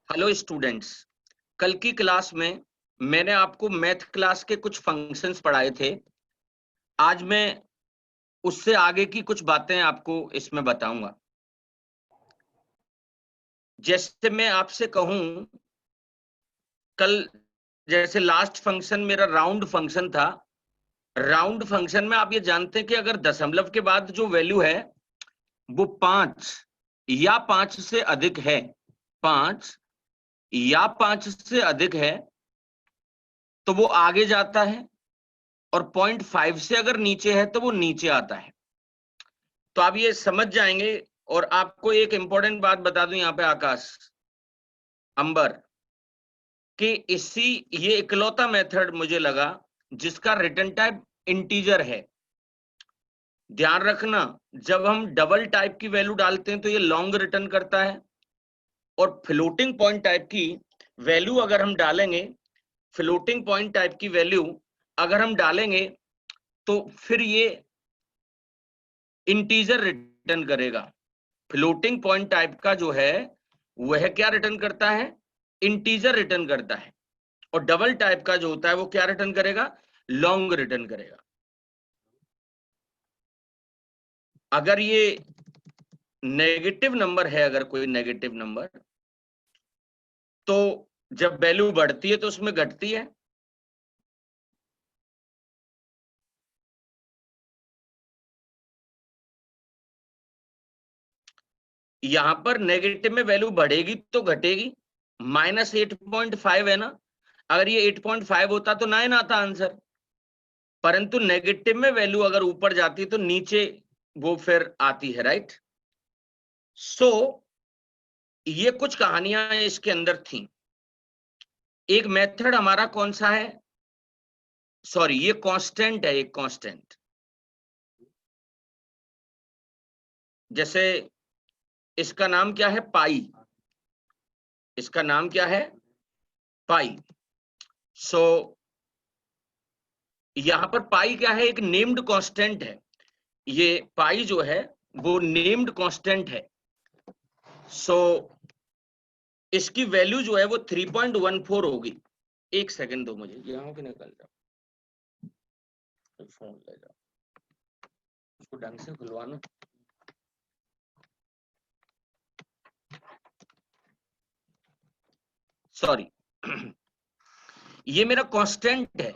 Hello students, कल की class में मैंने आपको मैथ क्लास के कुछ फंक्शंस पढ़ाए थे। आज मैं उससे आगे की कुछ बातें आपको इसमें बताऊंगा। जैसे मैं आपसे कहूं, कल जैसे लास्ट फंक्शन मेरा राउंड फंक्शन था। राउंड फंक्शन में आप ये जानते हैं कि अगर दशमलव के बाद जो वैल्यू है वो 5 या 5 से अधिक है, 5 या 5 से अधिक है तो वो आगे जाता है, और 0.5 से अगर नीचे है तो वो नीचे आता है। तो आप ये समझ जाएंगे। और आपको एक इंपॉर्टेंट बात बता दूं यहाँ पे आकाश, अंबर, कि ये इकलौता मेथड मुझे लगा जिसका रिटर्न टाइप इंटीजर है। ध्यान रखना, जब हम डबल टाइप की वैल्यू डालते हैं तो ये लॉन्ग रिटर्न करता है, और फ्लोटिंग पॉइंट टाइप की वैल्यू अगर हम डालेंगे, फ्लोटिंग पॉइंट टाइप की वैल्यू अगर हम डालेंगे तो फिर ये इंटीजर रिटर्न करेगा। फ्लोटिंग पॉइंट टाइप का जो है वह क्या रिटर्न करता है? इंटीजर रिटर्न करता है। और डबल टाइप का जो होता है वो क्या रिटर्न करेगा? लॉन्ग रिटर्न करेगा। अगर ये नेगेटिव नंबर है, अगर कोई नेगेटिव नंबर, तो जब वैल्यू बढ़ती है तो उसमें घटती है। यहां पर नेगेटिव में वैल्यू बढ़ेगी तो घटेगी। -8.5 है ना, अगर ये 8.5 होता तो 9 आता आंसर, परंतु नेगेटिव में वैल्यू अगर ऊपर जाती है तो नीचे वो फिर आती है, राइट। सो ये कुछ कहानियां इसके अंदर थी। एक मेथड हमारा कौन सा है? सॉरी, ये कांस्टेंट है, एक कांस्टेंट। जैसे इसका नाम क्या है? पाई। इसका नाम क्या है? पाई। सो यहां पर पाई क्या है? एक नेम्ड कांस्टेंट है। ये पाई जो है वो नेम्ड कांस्टेंट है। सो इसकी वैल्यू जो है वो 3.14 होगी। एक सेकंड दो मुझे, यहाँ के निकल जाओ, फोन ले जाओ, उसको ढंग से खुलवाना। सॉरी ये मेरा कांस्टेंट है।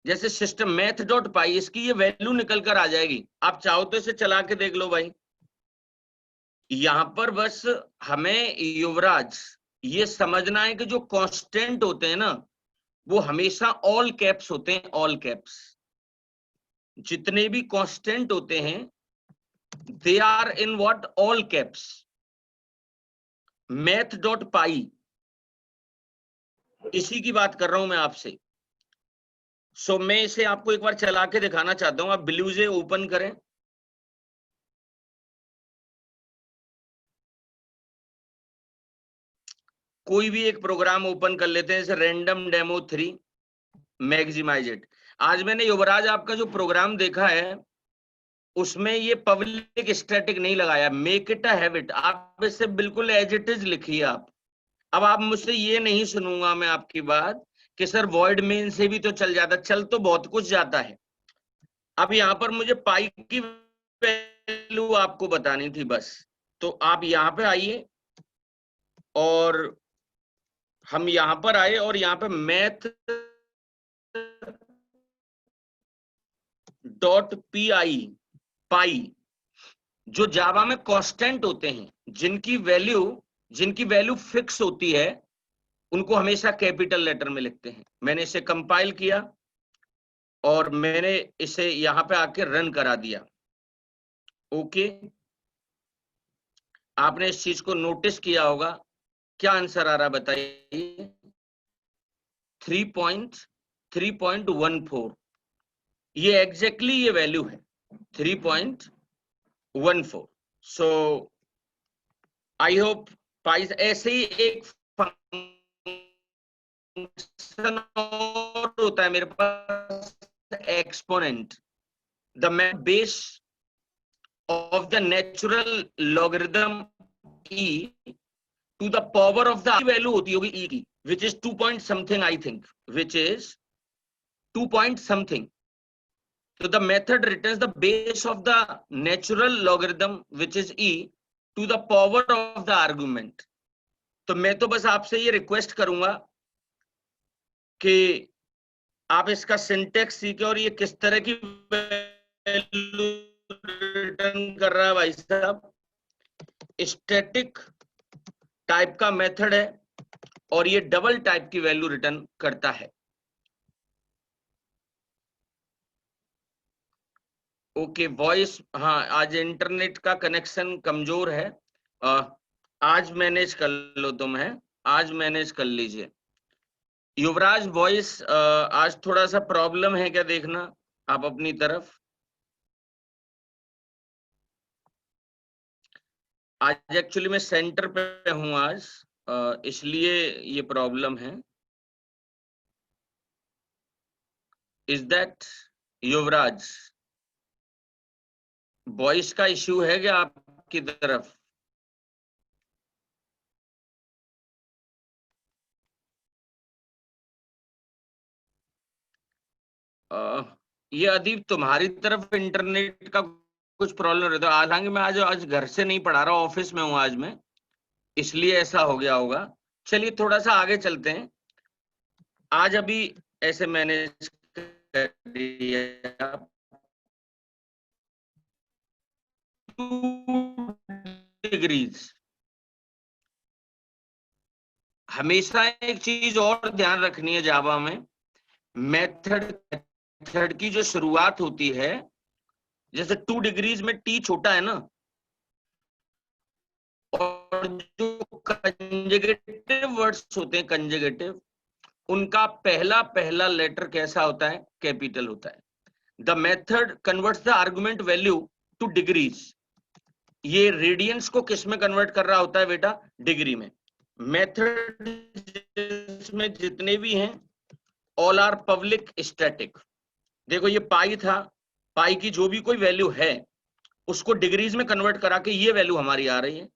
जैसे सिस्टम मैथ डॉट पाई, इसकी ये वैल्यू निकल कर आ जाएगी। आप चाहो तो इसे चला के देख लो भाई। यहां पर बस हमें, युवराज, ये समझना है कि जो कांस्टेंट होते हैं ना वो हमेशा ऑल कैप्स होते हैं, ऑल कैप्स। जितने भी कांस्टेंट होते हैं they are in what? All caps. Math dot pi, इसी की बात कर रहा हूं मैं आपसे। सो मैं इसे आपको एक बार चला के दिखाना चाहता हूं। आप ब्लू से ओपन करें। कोई भी एक प्रोग्राम ओपन कर लेते हैं, जैसे रैंडम डेमो 3, मैक्सिमाइज इट। आज मैंने युवराज आपका जो प्रोग्राम देखा है उसमें ये पब्लिक स्टैटिक नहीं लगाया, मेक इट अ हैबिट। आप इसे बिल्कुल एज इट इज लिखिए आप। अब आप मुझसे ये नहीं सुनूंगा मैं आपकी बात कि सर वॉइड मेन से भी तो चल जाता। चल तो बहुत कुछ जाता है। अब यहाँ पर मुझे पाई की वैल्यू आपको बतानी थी बस। तो आप यहाँ पे आइए, और हम यहाँ पर आए, और यहाँ पे मैथ डॉट पी आई, पाई, जो जावा में कांस्टेंट होते हैं, जिनकी वैल्यू फिक्स होती है, उनको हमेशा कैपिटल लेटर में लिखते हैं। मैंने इसे कंपाइल किया और मैंने इसे यहां पे आके रन करा दिया। ओके, आपने इस चीज को नोटिस किया होगा। क्या आंसर आ रहा है बताइए? 3.14। ये एग्जैक्टली ये वैल्यू है, 3.14। सो आई होप पाई ऐसे ही एक फंक्शन और होता है मेरे पास, exponent, the base of the natural logarithm e to the power of the value होती होगी ई की, which is 2 point something, I think which is 2 point something. So the method returns the base of the natural logarithm which is e to the power of the argument. तो मैं तो बस आपसे ये request करूंगा कि आप इसका सिंटेक्स सीखे और ये किस तरह की वैल्यू रिटर्न कर रहा है भाई साहब. स्टैटिक टाइप का मेथड है और ये डबल टाइप की वैल्यू रिटर्न करता है. ओके वॉइस, हाँ आज इंटरनेट का कनेक्शन कमजोर है. आज मैनेज कर लो तुम, है आज मैनेज कर लीजिए. युवराज वॉइस आज थोड़ा सा प्रॉब्लम है क्या, देखना आप अपनी तरफ. आज एक्चुअली मैं सेंटर पे हूं आज, इसलिए ये प्रॉब्लम है. इज दैट युवराज, वॉइस का इश्यू है क्या आपकी तरफ? ये अदीब तुम्हारी तरफ इंटरनेट का कुछ प्रॉब्लम रहता है. हालांकि मैं आज घर से नहीं पढ़ा रहा, ऑफिस में हूं आज मैं, इसलिए ऐसा हो गया होगा. चलिए थोड़ा सा आगे चलते हैं. आज अभी ऐसे मैनेज करिए आप. 2 डिग्रीज. हमेशा एक चीज और ध्यान रखनी है जावा में, मेथड की जो शुरुआत होती है, जैसे 2 डिग्रीज में टी छोटा है ना, और जो कंजुगेटिव वर्ड्स होते हैं कंजुगेटिव, उनका पहला लेटर कैसा होता है, कैपिटल होता है. The method converts the argument value two degrees. ये रेडियंस को किस में कन्वर्ट कर रहा होता है बेटा, डिग्री में. मेथड में जितने भी हैं ऑल आर पब्लिक स्टैटिक. देखो ये पाई था, पाई की जो भी कोई वैल्यू है उसको डिग्रीज में कन्वर्ट करा के ये वैल्यू हमारी आ रही है.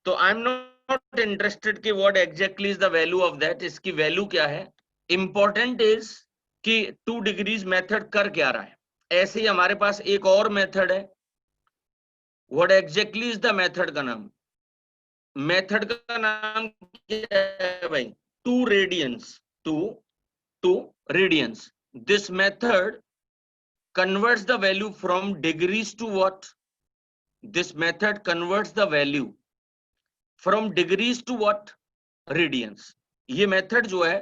तो आई एम नॉट इंटरेस्टेड कि what exactly is the value of that, इसकी वैल्यू क्या है. इंपॉर्टेंट इज कि 2 डिग्रीज मेथड कर क्या रहा है. ऐसे ही हमारे पास एक और मेथड है. What exactly is the method का नाम, मेथड का नाम क्या है भाई, 2 radians. 2 radians. This method converts the value from degrees to what, this method converts the value from degrees to what, radians. ये मेथड जो है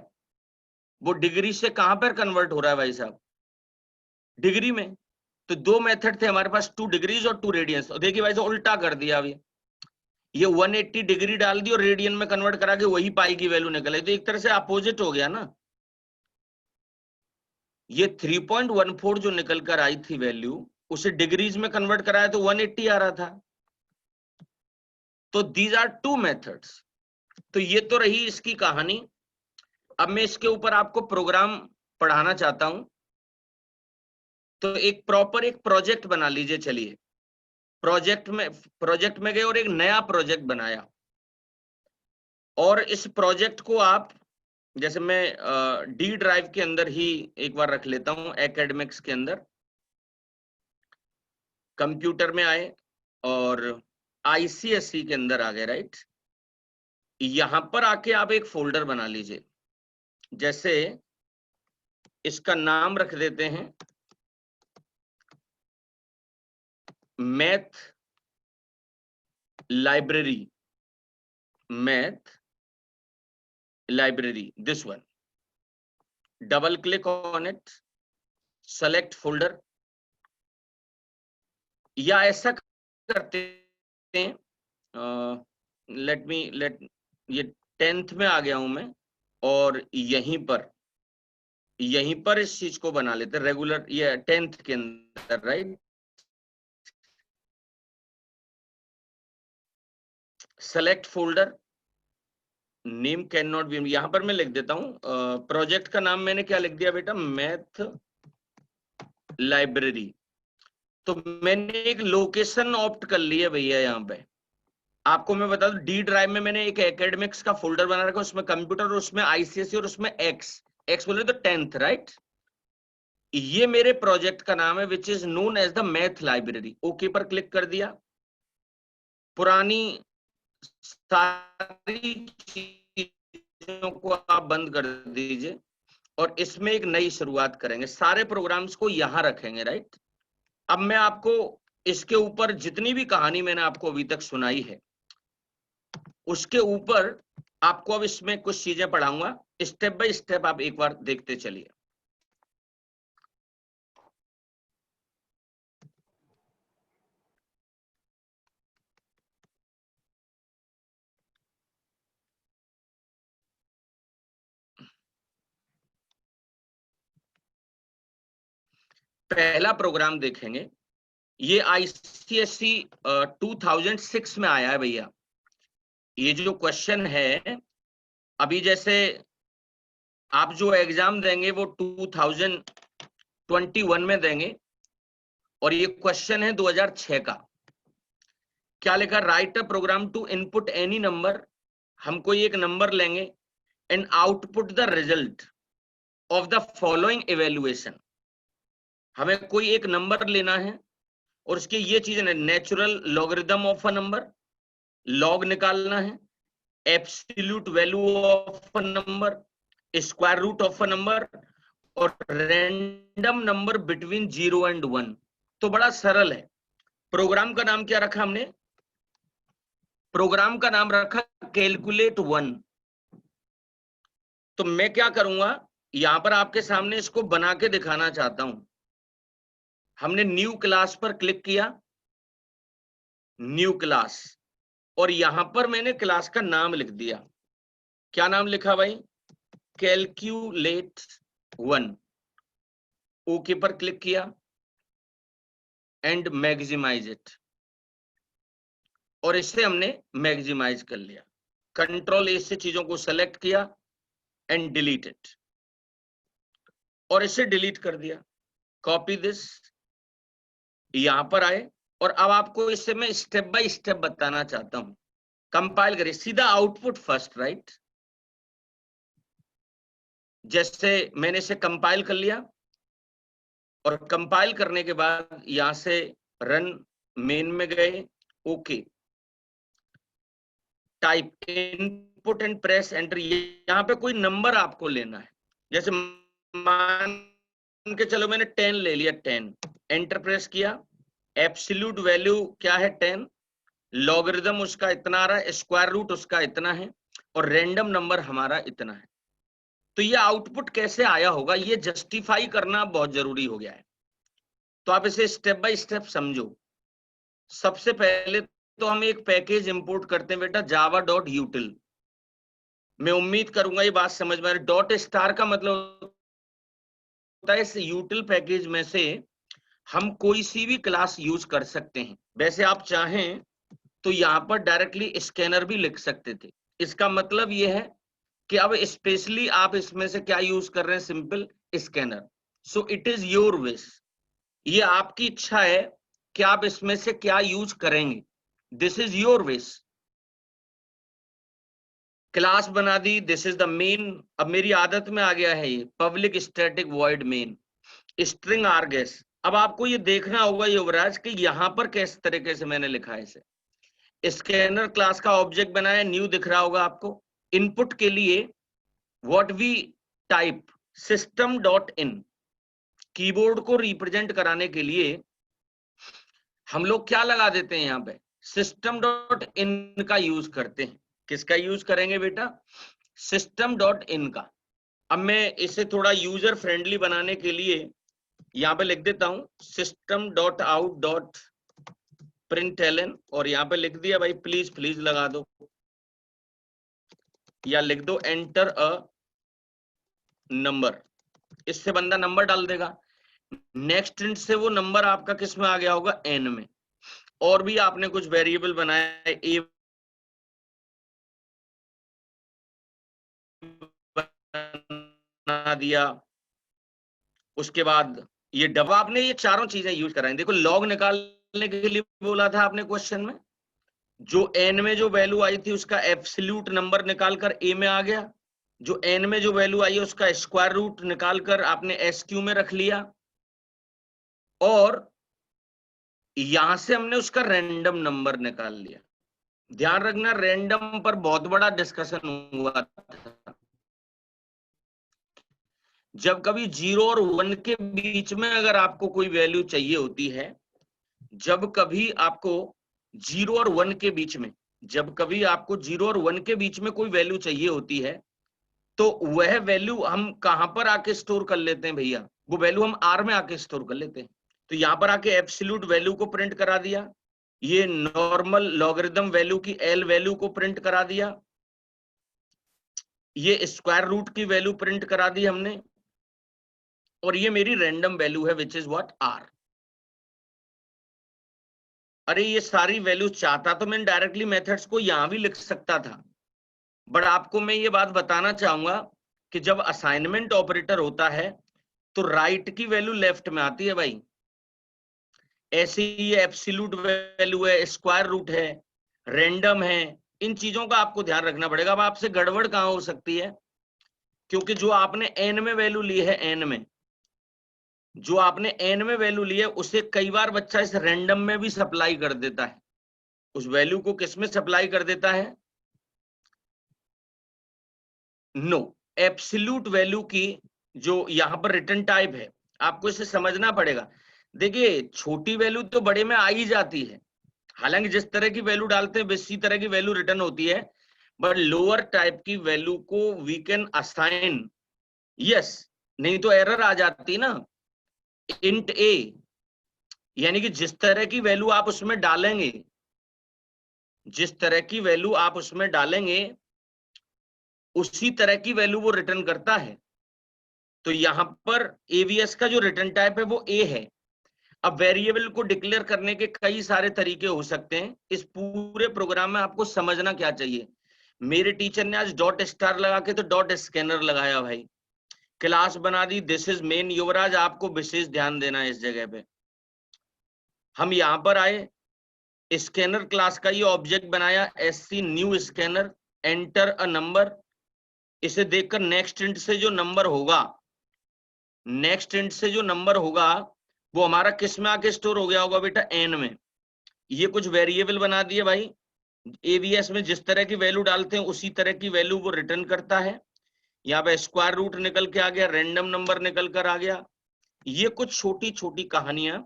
वो डिग्री से कहां पर कन्वर्ट हो रहा है भाई साहब, डिग्री में. तो 2 मेथड थे हमारे पास, 2 डिग्रीज और 2 रेडियंस. देखिए भाई साहब उल्टा कर दिया अभी, ये 180 डिग्री डाल दी और रेडियन में कन्वर्ट करा के वही पाई की वैल्यू निकले. तो एक तरह से अपोजिट हो गया ना. ये 3.14 जो निकल कर आई थी वैल्यू, उसे डिग्रीज में कन्वर्ट कराया तो 180 आ रहा था. तो दीज आर 2 मेथड्स. तो ये तो रही इसकी कहानी. अब मैं इसके ऊपर आपको प्रोग्राम पढ़ाना चाहता हूं. तो एक प्रॉपर एक प्रोजेक्ट बना लीजिए. चलिए प्रोजेक्ट में गए और एक नया प्रोजेक्ट बनाया, और इस प्रोजेक्ट को आप, जैसे मैं डी ड्राइव के अंदर ही एक बार रख लेता हूं, एकेडमिक्स के अंदर, कंप्यूटर में आए और आईसीएसई के अंदर आ गए. राइट, यहां पर आके आप एक फोल्डर बना लीजिए. जैसे इसका नाम रख देते हैं math library. Math library, this one. Double click on it, select folder. या ऐसा करते हैं, लेट ये 10th में आ गया हूं मैं, और यहीं पर इस चीज को बना लेते हैं रेगुलर, ये 10th के अंदर. Right, select folder, name can not be. यहां पर मैं लिख देता हूं, प्रोजेक्ट का नाम मैंने क्या लिख दिया बेटा, मैथ लाइब्रेरी. तो मैंने एक लोकेशन ऑप्ट कर ली है भैया यहाँ पे. आपको मैं बता दूं, डी ड्राइव में मैंने एक एकेडमिक्स का फोल्डर बना रखा है, उसमें कंप्यूटर और उसमें आईसीएसई और उसमें एक्स बोले तो 10th, राइट। ये मेरे प्रोजेक्ट का नाम है, which is known as the math library. Okay पर क्लिक कर दिया। पुरानी सारी चीजों को आप बंद कर दीजिए और इसमें एक नई शुरुआत करेंगे। सारे प्रोग्राम्स को यहां रखेंगे, राइट। अब मैं आपको इसके ऊपर जितनी भी कहानी मैंने आपको अभी तक सुनाई है, उसके ऊपर आपको अब इसमें कुछ चीजें पढ़ाऊंगा। स्टेप बाय स्टेप आप एक बार देखते चलिए। पहला प्रोग्राम देखेंगे, ये आईसीएससी 2006 में आया है भैया। ये जो क्वेश्चन है, अभी जैसे आप जो एग्जाम देंगे वो 2021 में देंगे, और ये क्वेश्चन है 2006 का। क्या लिखा? Write a program to input any number. हम कोई एक नंबर लेंगे and output the result of the following evaluation. हमें कोई एक नंबर लेना है और उसकी ये चीजें, natural logarithm of a number, log निकालना है, absolute value of a number, square root of a number, और रैंडम नंबर बिटवीन 0 एंड 1। तो बड़ा सरल है। प्रोग्राम का नाम क्या रखा हमने? प्रोग्राम का नाम रखा कैलकुलेट 1। तो मैं क्या करूंगा, यहां पर आपके सामने इसको बना के दिखाना चाहता हूं। हमने न्यू क्लास पर क्लिक किया, न्यू क्लास, और यहां पर मैंने क्लास का नाम लिख दिया। क्या नाम लिखा भाई? कैलकुलेट 1। ओके पर क्लिक किया एंड मैक्सिमाइज इट, और इससे हमने मैक्सिमाइज कर लिया। कंट्रोल ए से चीजों को सेलेक्ट किया एंड डिलीट इट, और इसे डिलीट कर दिया। कॉपी दिस, यहां पर आए, और अब आपको इससे मैं स्टेप बाय स्टेप बताना चाहता हूं। कंपाइल करिए, सीधा आउटपुट फर्स्ट, राइट। जैसे मैंने इसे कंपाइल कर लिया, और कंपाइल करने के बाद यहां से रन मेन में गए, okay, type input and press enter. यहाँ पे कोई नंबर आपको लेना है, जैसे मान के चलो मैंने 10 ले लिया, 10, एंटर प्रेस किया। एब्सोल्यूट वैल्यू क्या है? 10। लॉगरिथम उसका इतना आ रहा है, स्क्वायर रूट उसका इतना है, और रैंडम नंबर हमारा इतना है। तो ये आउटपुट कैसे आया होगा, ये जस्टिफाई करना बहुत जरूरी हो गया है। तो आप इसे स्टेप बाय स्टेप समझो। सबसे पहले तो हम एक पैकेज इंपोर्ट करते हैं बेटा, java.util। मैं उम्मीद करूंगा ये बात समझ में। डॉट स्टार का मतलब होता है इस यूटिल पैकेज में से हम कोई सी भी क्लास यूज कर सकते हैं। वैसे आप चाहें तो यहाँ पर डायरेक्टली स्कैनर भी लिख सकते थे। इसका मतलब ये है कि अब स्पेशली आप इसमें से क्या यूज कर रहे हैं? Simple scanner. So it is your wish, ये आपकी इच्छा है कि आप इसमें से क्या यूज करेंगे। This is your wish. Class बना दी, दिस इज द मेन। अब मेरी आदत में आ गया है ये public static void main string args. अब आपको ये देखना होगा युवराज कि यहां पर किस तरीके से मैंने लिखा है इसे। स्कैनर क्लास का ऑब्जेक्ट बनाया, न्यू दिख रहा होगा आपको। इनपुट के लिए what we type system dot in, keyboard को रिप्रेजेंट कराने के लिए हम लोग क्या लगा देते हैं यहाँ पे? सिस्टम डॉट इन का यूज करते हैं। किसका यूज करेंगे बेटा? सिस्टम डॉट इन का। अब मैं इसे थोड़ा यूजर फ्रेंडली बनाने के लिए यहाँ पे लिख देता हूं system dot out dot println, और यहाँ पे लिख दिया भाई, प्लीज प्लीज लगा दो, या लिख दो एंटर अ नंबर। इससे बंदा नंबर डाल देगा। नेक्स्ट इंट से वो नंबर आपका किस में आ गया होगा? एन में। और भी आपने कुछ वेरिएबल बनाया, ए बना दिया, उसके बाद ये डबल। आपने ये चारों चीजें यूज कराएं। देखो लॉग निकालने के लिए बोला था आपने क्वेश्चन में, जो n में जो वैल्यू आई थी उसका एब्सोल्यूट नंबर निकालकर a में आ गया, जो n में जो वैल्यू आई है उसका स्क्वायर रूट निकालकर आपने SQ में रख लिया, और यहां से हमने उसका रैंडम नंबर निकाल लिया। ध्यान रखना, रैंडम पर बहुत बड़ा डिस्कशन हुआ था। जब कभी 0 और 1 के बीच में अगर आपको कोई वैल्यू चाहिए होती है, जब कभी आपको 0 और 1 के बीच में, जब कभी आपको 0 और 1 के बीच में कोई वैल्यू चाहिए होती है, तो वह वैल्यू हम कहां पर आके स्टोर कर लेते हैं भैया? वो वैल्यू हम R में आके स्टोर कर लेते हैं। तो यहां पर आके एब्सोल्यूट वैल्यू को प्रिंट करा दिया, ये नॉर्मल लॉगरिथम वैल्यू की L वैल्यू को प्रिंट करा दिया, ये स्क्वायर रूट की वैल्यू प्रिंट करा दी हमने, और ये मेरी रैंडम वैल्यू है विच इज व्हाट R। अरे ये सारी वैल्यू चाहता तो मैं डायरेक्टली मेथड्स को यहां भी लिख सकता था, बट आपको मैं ये बात बताना चाहूंगा कि जब असाइनमेंट ऑपरेटर होता है तो राइट की वैल्यू लेफ्ट में आती है भाई। ऐसे ही एब्सोल्यूट वैल्यू है, स्क्वायर रूट है, रैंडम है, इन चीजों का आपको ध्यान रखना पड़ेगा। अब आपसे गड़बड़ कहां हो सकती है, क्योंकि जो आपने n में वैल्यू ली है, n में जो आपने n में वैल्यू ली है, उसे कई बार बच्चा इस रैंडम में भी सप्लाई कर देता है। उस वैल्यू को किस में सप्लाई कर देता है? नो, एब्सोल्यूट वैल्यू की जो यहां पर रिटर्न टाइप है, आपको इसे समझना पड़ेगा। देखिए छोटी वैल्यू तो बड़े में आ ही जाती है, हालांकि जिस तरह की वैल्यू डालते हैं इसी तरह की वैल्यू रिटर्न होती है, बट लोअर टाइप की वैल्यू को वी कैन असाइन, यस, नहीं तो एरर आ जाती ना। इंट ए, यानी कि जिस तरह की वैल्यू आप उसमें डालेंगे, जिस तरह की वैल्यू आप उसमें डालेंगे उसी तरह की वैल्यू वो रिटर्न करता है। तो यहां पर एवीएस का जो रिटर्न टाइप है वो ए है। अब वेरिएबल को डिक्लेयर करने के कई सारे तरीके हो सकते हैं। इस पूरे प्रोग्राम में आपको समझना क्या चाहिए, मेरे टीचर ने आज डॉट स्टार लगा के तो डॉट स्कैनर लगाया भाई, क्लास बना दी दिस इज मेन युवराज, आपको विशेष ध्यान देना है इस जगह पे। हम यहां पर आए, स्कैनर क्लास का ये ऑब्जेक्ट बनाया, SC new scanner, enter a number, इसे देखकर नेक्स्ट इंट से जो नंबर होगा, नेक्स्ट इंट से जो नंबर होगा वो हमारा किस में आके स्टोर हो गया होगा बेटा? n में। ये कुछ वेरिएबल बना दिए भाई, एवीएस में जिस तरह की वैल्यू डालते हैं उसी तरह की वैल्यू वो रिटर्न करता है। यहाँ पे स्क्वायर रूट निकल के आ गया, रैंडम नंबर निकल कर आ गया। ये कुछ छोटी छोटी कहानियां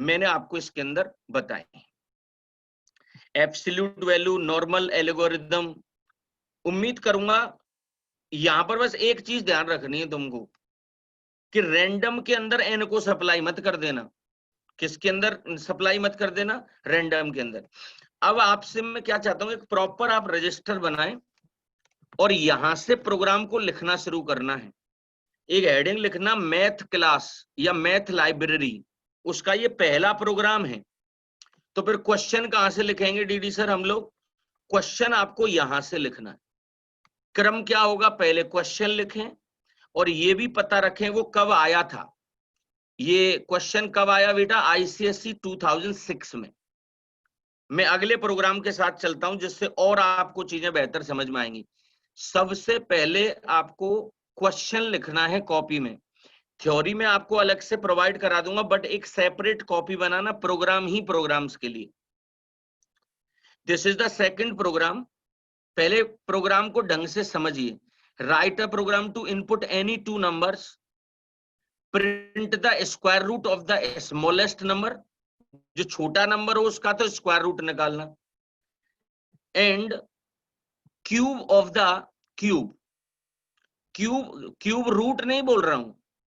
मैंने आपको इसके अंदर बताई। एब्सोल्यूट वैल्यू, नॉर्मल एल्गोरिथम, उम्मीद करूंगा यहां पर बस एक चीज ध्यान रखनी है तुमको कि रैंडम के अंदर n को सप्लाई मत कर देना। किसके अंदर सप्लाई मत कर देना? रैंडम के अंदर। अब आपसे मैं क्या चाहता हूं, एक प्रॉपर आप रजिस्टर बनाएं और यहां से प्रोग्राम को लिखना शुरू करना है। एक हेडिंग लिखना, मैथ क्लास या मैथ लाइब्रेरी, उसका ये पहला प्रोग्राम है। तो फिर क्वेश्चन कहां से लिखेंगे डीडी सर हम लोग? क्वेश्चन आपको यहां से लिखना है। क्रम क्या होगा? पहले क्वेश्चन लिखें और ये भी पता रखें वो कब आया था। ये क्वेश्चन कब आया बेटा? ICSE 2006 में। मैं अगले प्रोग्राम के साथ चलता हूं जिससे और आपको चीजें बेहतर समझ में आएंगी। सबसे पहले आपको क्वेश्चन लिखना है कॉपी में। थ्योरी में आपको अलग से प्रोवाइड करा दूंगा, बट एक सेपरेट कॉपी बनाना प्रोग्राम ही प्रोग्राम्स के लिए। This is the second program. पहले प्रोग्राम को ढंग से समझिए। Write a program to input any two numbers, print the square root of the smallest number, जो छोटा नंबर हो उसका तो स्क्वायर रूट निकालना, and cube of the cube. Cube, cube root नहीं बोल रहा हूं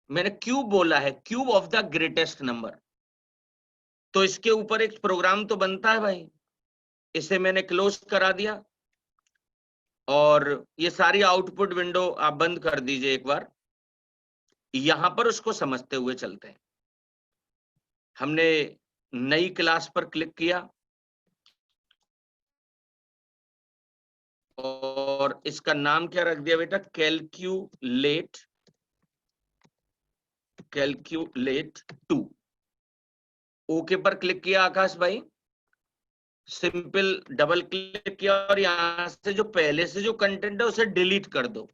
मैंने, क्यूब बोला है, cube of the greatest number. तो इसके ऊपर एक प्रोग्राम तो बनता है भाई। इसे मैंने क्लोज करा दिया और ये सारी आउटपुट विंडो आप बंद कर दीजिए एक बार। यहां पर उसको समझते हुए चलते हैं। हमने नई क्लास पर क्लिक किया और इसका नाम क्या रख दिया बेटा? Calculate, calculate 2। ओके पर क्लिक किया आकाश भाई, सिंपल डबल क्लिक किया और यहां से जो पहले से जो कंटेंट है उसे डिलीट कर दो।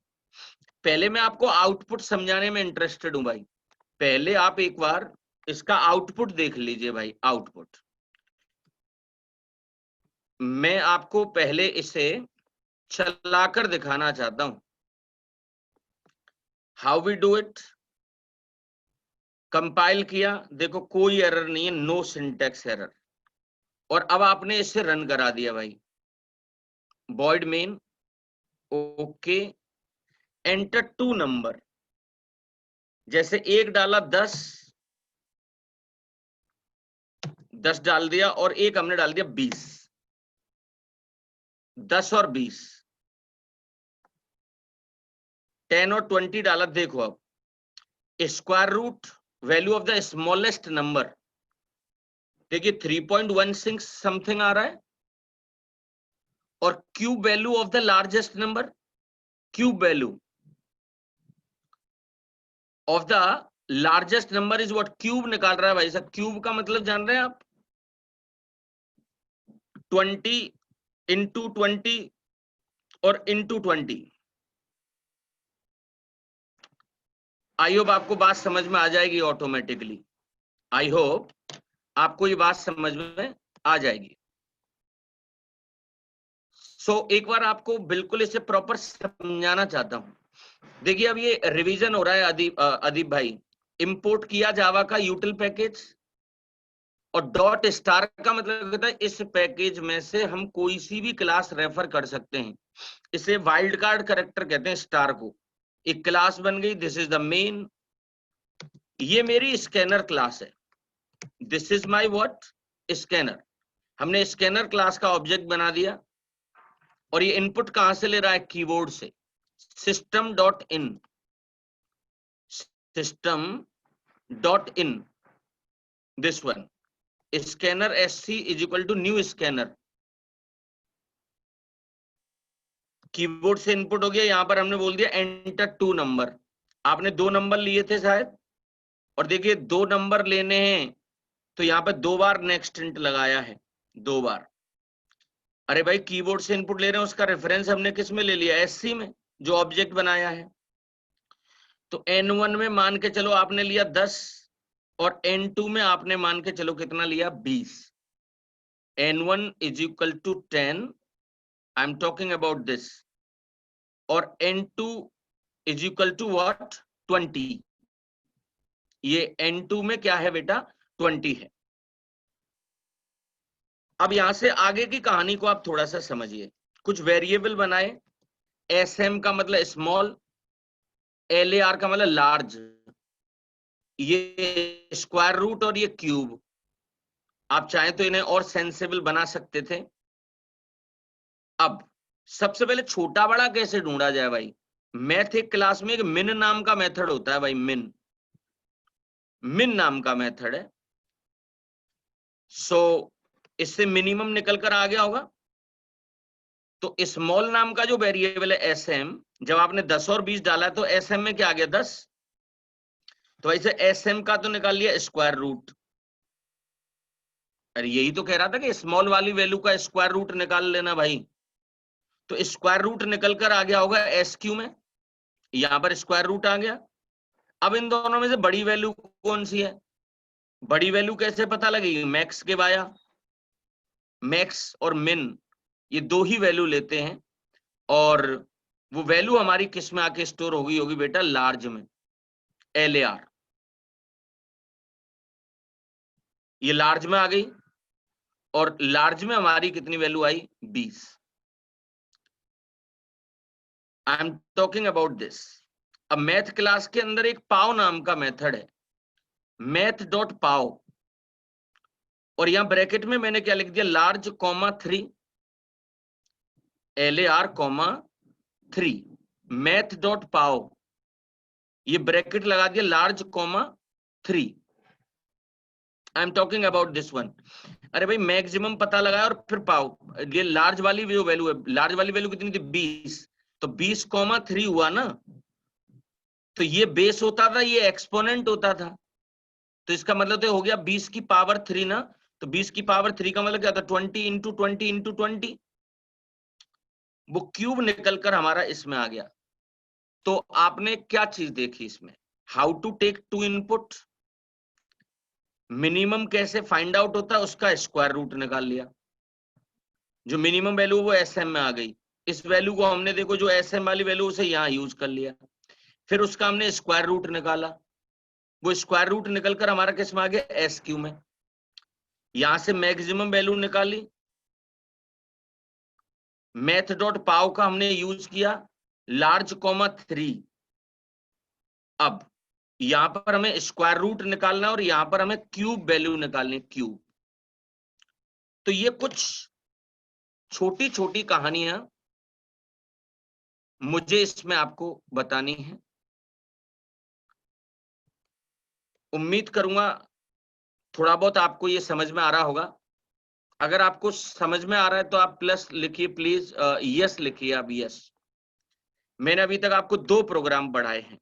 पहले मैं आपको आउटपुट समझाने में इंटरेस्टेड हूं भाई, पहले आप एक बार इसका आउटपुट देख लीजिए भाई। आउटपुट मैं आपको पहले इसे चलाकर दिखाना चाहता हूं, how we do it. Compile किया, देखो कोई एरर नहीं है, नो सिंटैक्स एरर। और अब आपने इसे रन करा दिया भाई, void main, okay, enter two number. जैसे एक डाला 10 डाल दिया, और एक हमने डाल दिया 20, 10 और 20, 10 और 20 डाला। देखो अब square root value of the smallest number, देखिए 3.16 समथिंग आ रहा है, और cube value of the largest number, cube value of the largest number is what, cube निकाल रहा है भाई साहब। क्यूब का मतलब जान रहे हैं आप, 20 इंटू 20 और इंटू 20। आई होप आपको बात समझ में आ जाएगी ऑटोमेटिकली, आई होप आपको ये बात समझ में आ जाएगी। एक बार आपको बिल्कुल इसे प्रॉपर समझाना चाहता हूं। देखिए अब ये रिवीजन हो रहा है अदीप भाई। इंपोर्ट किया जावा का यूटिल पैकेज, और डॉट स्टार का मतलब होता है इस पैकेज में से हम कोई सी भी क्लास रेफर कर सकते हैं। इसे वाइल्ड कार्ड कैरेक्टर कहते हैं स्टार को। एक क्लास बन गई, दिस इज द मेन, ये मेरी स्कैनर क्लास है, this is my what, scanner. हमने स्कैनर क्लास का ऑब्जेक्ट बना दिया, और ये इनपुट कहां से ले रहा है, कीबोर्ड से, system dot in, this one, scanner sc is equal to new scanner। Keyboard से इनपुट हो गया, यहां पर हमने बोल दिया एंटर टू नंबर। आपने 2 नंबर लिए थे शायद, और देखिए 2 नंबर लेने हैं तो यहां पर 2 बार नेक्स्ट इंट लगाया है, 2 बार। अरे भाई कीबोर्ड से इनपुट ले रहे हैं, उसका रेफरेंस हमने किस में ले लिया, एससी में, जो ऑब्जेक्ट बनाया है। तो n1 में मान के चलो आपने लिया 10, और n2 में आपने मान के चलो कितना लिया, 20। n1 is equal to 10, I am talking about this, और n2 is equal to what, 20। ये n2 में क्या है बेटा, 20 है। अब यहां से आगे की कहानी को आप थोड़ा सा समझिए। कुछ वेरिएबल बनाए, sm का मतलब स्मॉल, LAR का मतलब लार्ज, ये स्क्वायर रूट और ये क्यूब। आप चाहें तो इन्हें और सेंसेबल बना सकते थे। अब सबसे पहले छोटा बड़ा कैसे ढूंढा जाए भाई, मैथ एक क्लास में एक मिन नाम का मेथड होता है भाई, मिन नाम का मेथड है। इससे मिनिमम निकल कर आ गया होगा। तो स्मॉल नाम का जो वेरिएबल है sm, जब आपने 10 और 20 डाला तो sm में क्या आ गया, 10। तो ऐसे sm का तो निकाल लिया स्क्वायर रूट। अरे यही तो कह रहा था कि स्मॉल वाली वैल्यू का स्क्वायर रूट निकाल लेना भाई। तो स्क्वायर रूट निकल कर आ गया होगा SQ में, यहां पर स्क्वायर रूट आ गया। अब इन दोनों में से बड़ी वैल्यू कौन सी है, बड़ी वैल्यू कैसे पता लगेगी, मैक्स के बाया, मैक्स और मिन ये 2 ही वैल्यू लेते हैं, और वो वैल्यू हमारी किस में आके स्टोर होगी बेटा, लार्ज में, LAR। ये लार्ज में आ गई, और लार्ज में हमारी कितनी value I, 20। I am talking about this. अब मैथ क्लास के अंदर एक पाव नाम का मेथड है, मैथ डॉट पाव, और यहां ब्रैकेट में मैंने क्या लिख दिया, large comma 3, LAR comma 3, math dot pow, ये ब्रैकेट लगा दिया large comma 3। I am talking about this one. अरे भाई मैक्सिमम पता लगाया और फिर पाओ, ये लार्ज वाली जो वैल्यू है, लार्ज वाली वैल्यू कितनी थी, 20। तो 20,3 हुआ ना, तो ये बेस होता था, ये एक्सपोनेंट होता था। तो इसका मतलब तो हो गया 20 की पावर 3 ना, तो 20 की पावर 3 का मतलब क्या था, 20 इंटू 20 इंटू 20, वो क्यूब निकलकर हमारा इसमें आ गया। तो आपने क्या चीज देखी इसमें, how to take two input, minimum कैसे फाइंड आउट होता है उसका स्क्वायर रूट निकाल लिया, जो मिनिमम वैल्यू वो एसएम में आ गई, इस वैल्यू को हमने देखो जो एसएम वाली वैल्यू उसे यहां यूज कर लिया, फिर उसका हमने स्क्वायर रूट निकाला, वो स्क्वायर रूट निकलकर हमारा किस में आ गया, एस क्यू में। यहां से मैक्सिमम वैल्यू निकाली, मैथ डॉट पाव का हमने यूज किया, लार्ज कॉमा 3। अब यहां पर हमें स्क्वायर रूट निकालना है और यहां पर हमें क्यूब वैल्यू निकालनी, क्यूब। तो ये कुछ छोटी छोटी कहानियां मुझे इसमें आपको बतानी है। उम्मीद करूंगा थोड़ा बहुत आपको ये समझ में आ रहा होगा। अगर आपको समझ में आ रहा है तो आप प्लस लिखिए प्लीज, यस लिखिए आप, यस। मैंने अभी तक आपको 2 प्रोग्राम पढ़ाए हैं।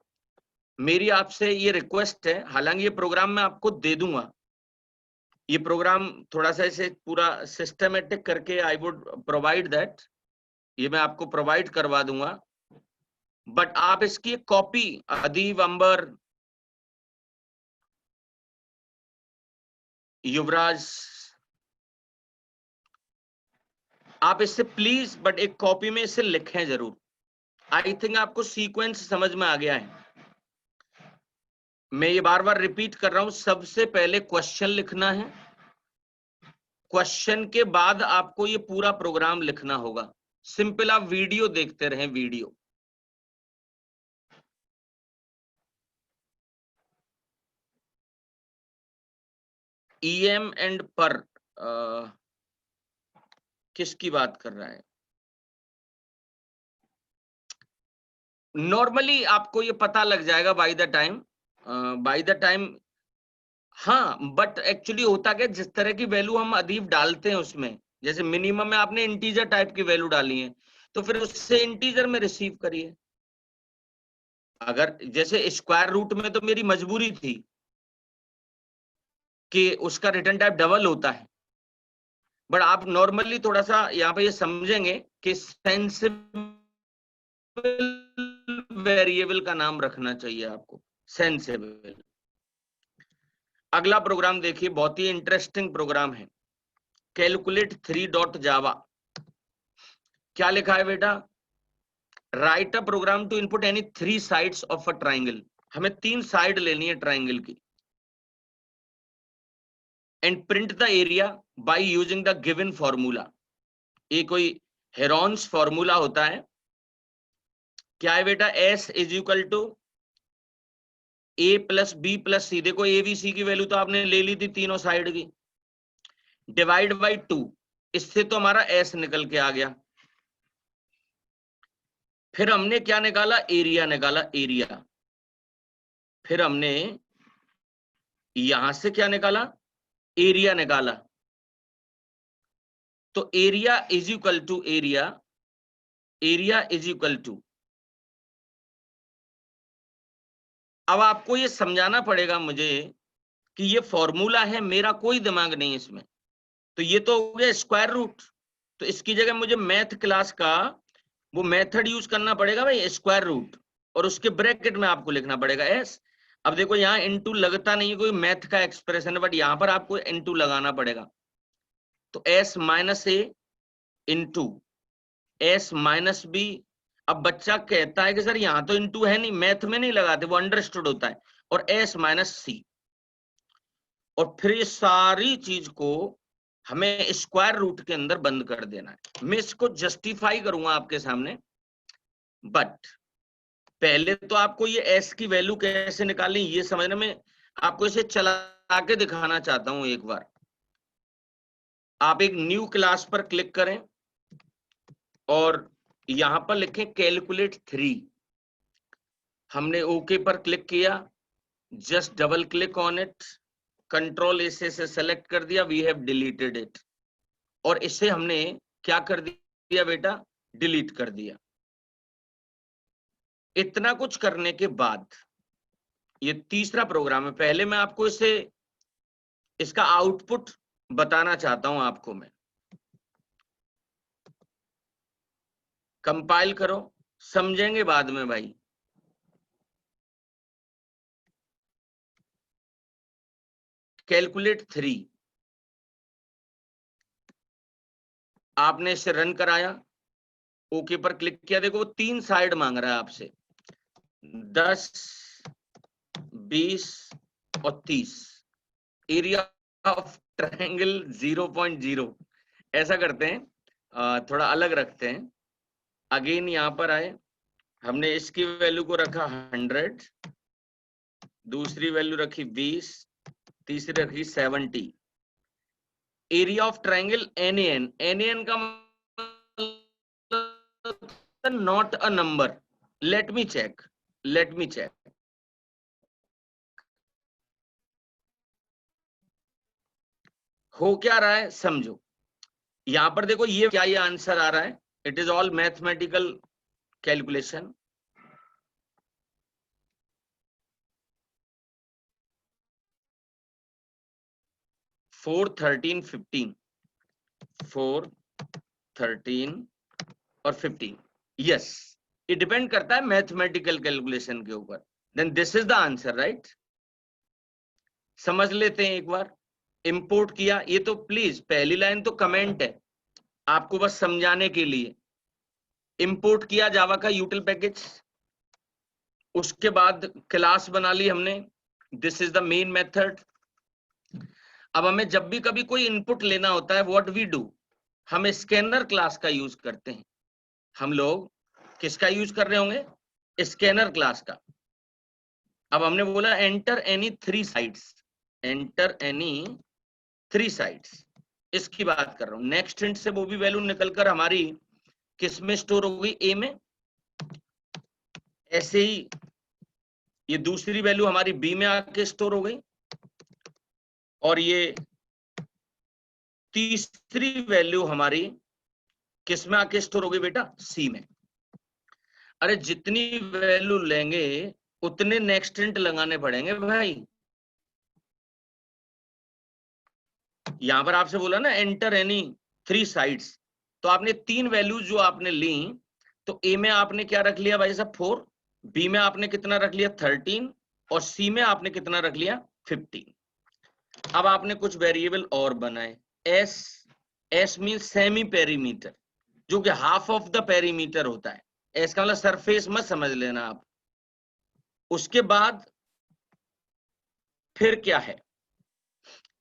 मेरी आपसे ये रिक्वेस्ट है, हालांकि ये प्रोग्राम मैं आपको दे दूंगा, ये प्रोग्राम थोड़ा सा ऐसे पूरा सिस्टमेटिक करके आई वुड प्रोवाइड दैट, ये मैं आपको प्रोवाइड करवा दूंगा, बट आप इसकी एक कॉपी, अदीब, अंबर, युवराज, आप इससे प्लीज बट एक कॉपी में इसे लिखें जरूर। आई थिंक आपको सीक्वेंस समझ में आ गया है। मैं ये बार बार रिपीट कर रहा हूं, सबसे पहले क्वेश्चन लिखना है, क्वेश्चन के बाद आपको ये पूरा प्रोग्राम लिखना होगा। सिंपल आप वीडियो देखते रहें, वीडियो। ईएम एंड पर किसकी बात कर रहा है? नॉर्मली आपको ये पता लग जाएगा बाय द टाइम। हाँ, बट एक्चुअली होता क्या, जिस तरह की वैल्यू हम अदीब डालते हैं उसमें, जैसे मिनिमम में आपने इंटीजर टाइप की वैल्यू डाली है, तो फिर उससे इंटीजर में रिसीव करिए। अगर जैसे स्क्वायर रूट में तो मेरी मजबूरी थी कि उसका रिटर्न टाइप डबल होता है, बट आप नॉर्मली थोड़ा सा यहाँ पे ये समझेंगे कि सेंसिबल वेरिएबल का नाम रखना चाहिए आपको, सेंसिबल। अगला प्रोग्राम देखिए, बहुत ही इंटरेस्टिंग प्रोग्राम है, कैलकुलेट 3 डॉट जावा। क्या लिखा है बेटा, write a program to input any 3 sides of a triangle. हमें 3 साइड लेनी है ट्राइंगल की, and print the area by using the given formula. ये कोई हेरॉन्स फॉर्मूला होता है। क्या है बेटा, S is equal to A plus B plus C. देखो ए बी सी की वैल्यू तो आपने ले ली थी तीनों साइड की, डिवाइड बाई 2, इससे तो हमारा एस निकल के आ गया। फिर हमने क्या निकाला, एरिया निकाला, एरिया। फिर हमने यहां से क्या निकाला, एरिया निकाला। तो area is equal to area is equal to, अब आपको ये समझाना पड़ेगा मुझे कि ये फॉर्मूला है, मेरा कोई दिमाग नहीं इसमें। तो ये तो हो गया स्क्वायर रूट, तो इसकी जगह मुझे मैथ क्लास का वो मेथड यूज करना पड़ेगा भाई, स्क्वायर रूट, और उसके ब्रैकेट में आपको लिखना पड़ेगा एस। अब देखो यहाँ इनटू लगता नहीं है, कोई मैथ का एक्सप्रेशन है, बट यहाँ पर आपको इनटू लगाना पड़ेगा। तो S minus A into S minus B. अब बच्चा कहता है कि सर यहाँ तो इंटू है नहीं, मैथ में नहीं लगाते, वो अंडरस्टूड होता है, और एस माइनस सी। और फिर ये सारी चीज को हमें स्क्वायर रूट के अंदर बंद कर देना है। मैं इसको जस्टिफाई करूंगा आपके सामने, बट पहले तो आपको ये एस की वैल्यू कैसे निकालनी ये समझने में, आपको इसे चला के दिखाना चाहता हूं एक बार। आप एक न्यू क्लास पर क्लिक करें और यहां पर लिखें कैलकुलेट 3। हमने ओके पर क्लिक किया, just double click on it, control से सेलेक्ट कर दिया, वी हैव डिलीटेड इट, और इसे हमने क्या कर दिया बेटा, डिलीट कर दिया। इतना कुछ करने के बाद ये तीसरा प्रोग्राम है, पहले मैं आपको इसे इसका आउटपुट बताना चाहता हूं आपको मैं। कंपाइल करो, समझेंगे बाद में भाई। कैलकुलेट 3, आपने इसे रन कराया, ओके पर क्लिक किया। देखो वो 3 साइड मांग रहा है आपसे, 10, 20 और 30। Area of triangle 0.0। ऐसा करते हैं, थोड़ा अलग रखते हैं। अगेन यहां पर आए, हमने इसकी वैल्यू को रखा 100, दूसरी वैल्यू रखी 20, तीसरी रखी 70। Area of triangle NaN, NaN का not a number. Let me check, let me check. हो क्या रहा है समझो। यहां पर देखो ये क्या, ये आंसर आ रहा है। It is all mathematical calculation. 4, 13, 15, 4, 13 और 15। यस, ये डिपेंड करता है मैथमेटिकल कैलकुलेशन के ऊपर। Then this is the answer, right. समझ लेते हैं एक बार। इंपोर्ट किया, ये तो प्लीज पहली लाइन तो कमेंट है आपको बस समझाने के लिए। इंपोर्ट किया जावा का यूटिल पैकेज, उसके बाद क्लास बना ली हमने। This is the main method. अब हमें जब भी कभी कोई इनपुट लेना होता है, व्हाट वी डू, हम स्कैनर क्लास का यूज करते हैं। हम लोग किसका यूज कर रहे होंगे? स्कैनर क्लास का। अब हमने बोला enter any 3 sides, enter any 3 sides, इसकी बात कर रहा हूं। नेक्स्ट हिंट से वो भी वैल्यू निकलकर हमारी किस में स्टोर हो गई? ए में। ऐसे ही ये दूसरी वैल्यू हमारी बी में आके स्टोर हो गई, और ये तीसरी वैल्यू हमारी किस में आके स्टोर हो गई बेटा? सी में। अरे जितनी वैल्यू लेंगे उतने नेक्स्ट हिंट लगाने पड़ेंगे भाई। यहां पर आपसे बोला ना एंटर एनी 3 साइड्स, तो आपने 3 वैल्यूज जो आपने ली, तो ए में आपने क्या रख लिया भाई साहब? 4, बी में आपने कितना रख लिया? 13, और सी में आपने कितना रख लिया? 15। अब आपने कुछ वेरिएबल और बनाए। S, S mean semi perimeter, जो कि हाफ ऑफ द पेरीमीटर होता है। एस का मतलब सरफेस मत समझ लेना आप। उसके बाद फिर क्या है?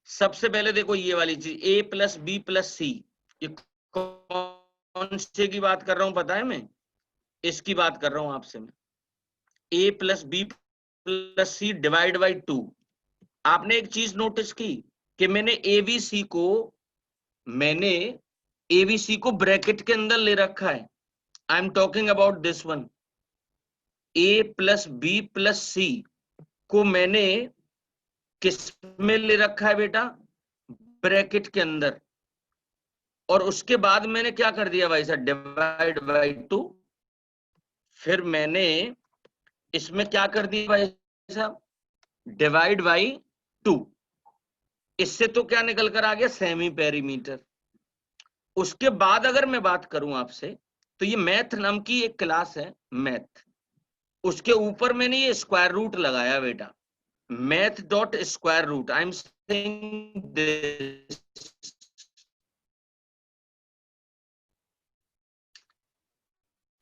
सबसे पहले देखो ये वाली चीज, ए प्लस बी प्लस सी, ये कौन से की बात कर रहा हूं पता है? मैं इसकी बात कर रहा हूं आपसे। मैं A plus B plus C divide by 2। आपने एक चीज नोटिस की कि मैंने एबीसी को ब्रैकेट के अंदर ले रखा है। I am talking about this one. A plus B plus C को मैंने किस में ले रखा है बेटा? ब्रैकेट के अंदर। और उसके बाद मैंने क्या कर दिया भाई साहब? Divide by 2। फिर मैंने इसमें क्या कर दिया भाई साहब? Divide by 2। इससे तो क्या निकल कर आ गया? Semi perimeter. उसके बाद अगर मैं बात करूं आपसे, तो ये मैथ नाम की एक क्लास है, मैथ। उसके ऊपर मैंने ये स्क्वायर रूट लगाया बेटा, math dot square root. I am saying this.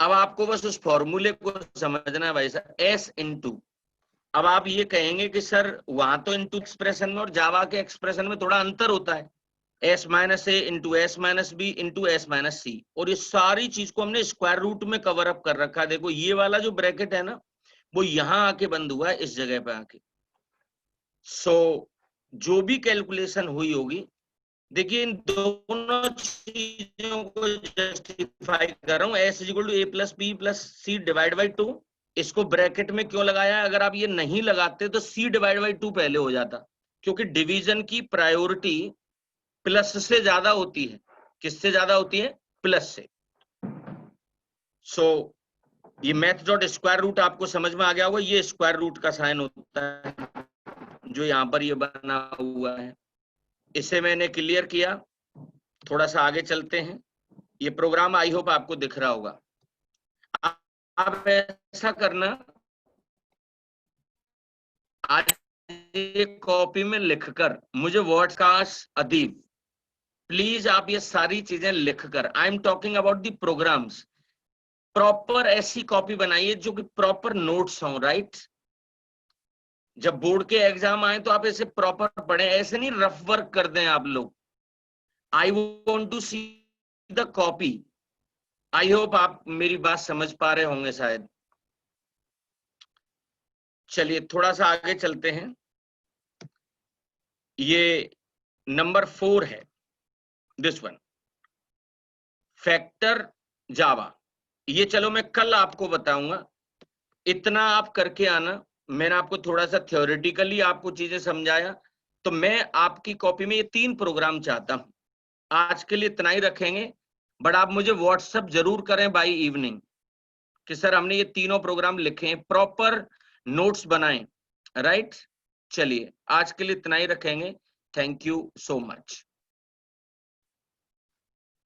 अब आपको बस उस फॉर्मूले को समझना है भाई साहब, एस इंटू। अब आप ये कहेंगे कि सर वहां तो इंटू एक्सप्रेशन में और जावा के एक्सप्रेशन में थोड़ा अंतर होता है। S minus A into S minus B into S minus C, और ये सारी चीज को हमने स्क्वायर रूट में कवर अप कर रखा है। देखो ये वाला जो ब्रैकेट है ना, वो यहां आके बंद हुआ है, इस जगह पे आके। सो जो भी कैलकुलेशन हुई होगी, देखिए इन दोनों चीजों को जस्टिफाई कर रहा हूं। S equal to A plus B plus C divide by 2। इसको ब्रैकेट में क्यों लगाया है? अगर आप ये नहीं लगाते तो सी डिवाइड बाई 2 पहले हो जाता, क्योंकि डिवीजन की प्रायोरिटी प्लस से ज्यादा होती है। किससे ज्यादा होती है? प्लस से। सो ये मैथ डॉट स्क्वायर रूट आपको समझ में आ गया होगा। ये स्क्वायर रूट का साइन होता है जो यहां पर ये बना हुआ है। इसे मैंने क्लियर किया, थोड़ा सा आगे चलते हैं। ये प्रोग्राम आई होप आपको दिख रहा होगा। आप ऐसा करना, आज ये कॉपी में लिखकर मुझे व्हाट्सएप अदीब, प्लीज आप ये सारी चीजें लिखकर, I am talking about the programs, proper ऐसी कॉपी बनाइए जो कि प्रॉपर नोट्स हों, राइट। जब बोर्ड के एग्जाम आए तो आप ऐसे प्रॉपर पढ़ें, ऐसे नहीं रफ वर्क कर दें आप लोग। I want to see the copy. I hope आप मेरी बात समझ पा रहे होंगे शायद। चलिए थोड़ा सा आगे चलते हैं। ये नंबर 4 है, दिस वन, फैक्टर जावा। ये चलो मैं कल आपको बताऊंगा, इतना आप करके आना। मैंने आपको थोड़ा सा थ्योरेटिकली आपको चीजें समझाया, तो मैं आपकी कॉपी में ये 3 प्रोग्राम चाहता हूं। आज के लिए इतना ही रखेंगे, बट आप मुझे व्हाट्सएप जरूर करें बाय इवनिंग कि सर हमने ये तीनों प्रोग्राम लिखे हैं, प्रॉपर नोट्स बनाएं, राइट। चलिए आज के लिए इतना ही रखेंगे। Thank you so much.